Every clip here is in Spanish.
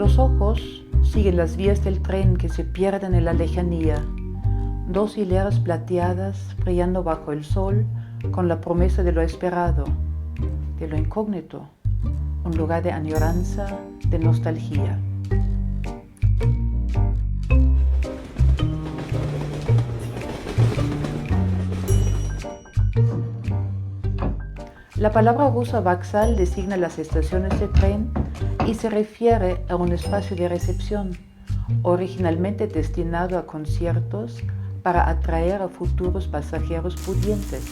Los ojos siguen las vías del tren que se pierden en la lejanía. Dos hileras plateadas brillando bajo el sol con la promesa de lo esperado, de lo incógnito, un lugar de añoranza, de nostalgia. La palabra rusa Vaxal designa las estaciones de tren y se refiere a un espacio de recepción, originalmente destinado a conciertos para atraer a futuros pasajeros pudientes,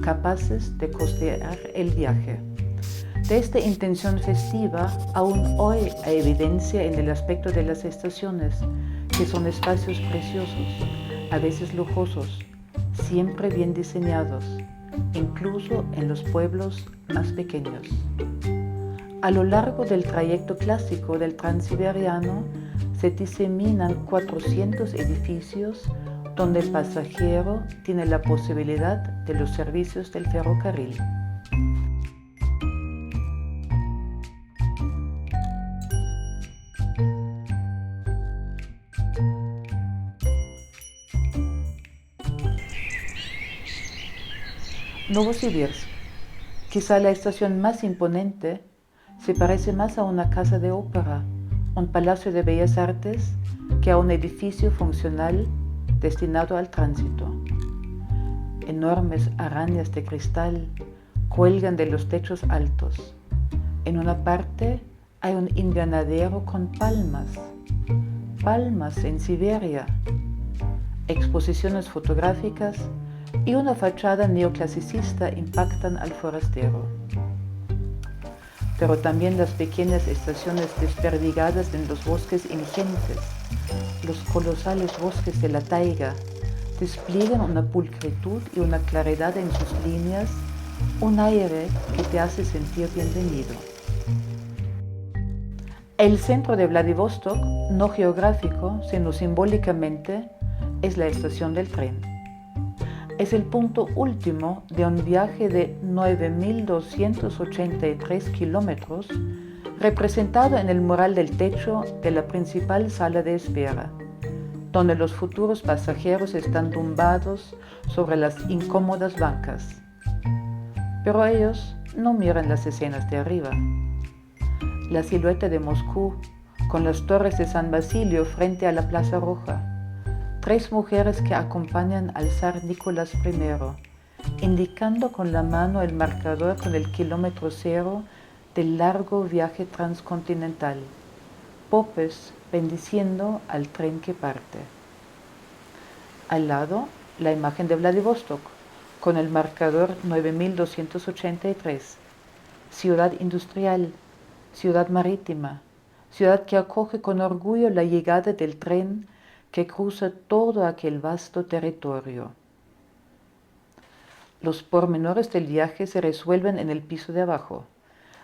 capaces de costear el viaje. De esta intención festiva, aún hoy hay evidencia en el aspecto de las estaciones, que son espacios preciosos, a veces lujosos, siempre bien diseñados, incluso en los pueblos más pequeños. A lo largo del trayecto clásico del Transiberiano se diseminan 400 edificios donde el pasajero tiene la posibilidad de los servicios del ferrocarril. Novosibirsk, quizá la estación más imponente, se parece más a una casa de ópera, un palacio de bellas artes, que a un edificio funcional destinado al tránsito. Enormes arañas de cristal cuelgan de los techos altos. En una parte hay un invernadero con palmas. Palmas en Siberia. Exposiciones fotográficas y una fachada neoclasicista impactan al forastero. Pero también las pequeñas estaciones desperdigadas en los bosques ingentes, los colosales bosques de la taiga, despliegan una pulcritud y una claridad en sus líneas, un aire que te hace sentir bienvenido. El centro de Vladivostok, no geográfico, sino simbólicamente, es la estación del tren. Es el punto último de un viaje de 9.283 kilómetros, representado en el mural del techo de la principal sala de espera, donde los futuros pasajeros están tumbados sobre las incómodas bancas. Pero ellos no miran las escenas de arriba. La silueta de Moscú, con las torres de San Basilio frente a la Plaza Roja, 3 mujeres que acompañan al zar Nicolás I, indicando con la mano el marcador con el kilómetro cero del largo viaje transcontinental, popes bendiciendo al tren que parte. Al lado, la imagen de Vladivostok, con el marcador 9.283, ciudad industrial, ciudad marítima, ciudad que acoge con orgullo la llegada del tren que cruza todo aquel vasto territorio. Los pormenores del viaje se resuelven en el piso de abajo.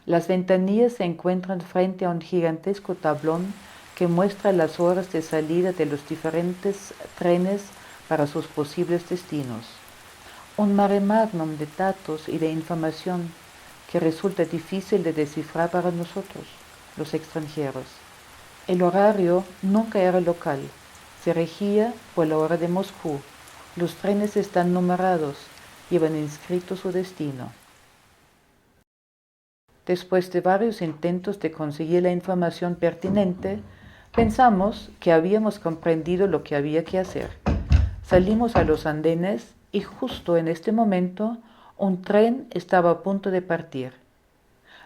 Las ventanillas se encuentran frente a un gigantesco tablón que muestra las horas de salida de los diferentes trenes para sus posibles destinos. Un mare magnum de datos y de información que resulta difícil de descifrar para nosotros, los extranjeros. El horario nunca era local. Se regía por la hora de Moscú. Los trenes están numerados, llevan inscrito su destino. Después de varios intentos de conseguir la información pertinente, pensamos que habíamos comprendido lo que había que hacer. Salimos a los andenes y justo en este momento un tren estaba a punto de partir.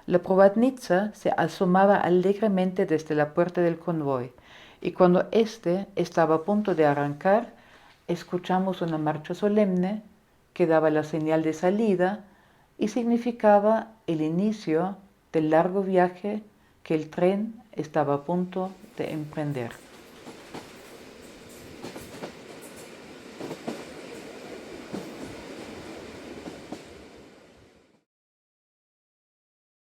La Provatnitsa se asomaba alegremente desde la puerta del convoy, y cuando éste estaba a punto de arrancar, escuchamos una marcha solemne que daba la señal de salida y significaba el inicio del largo viaje que el tren estaba a punto de emprender.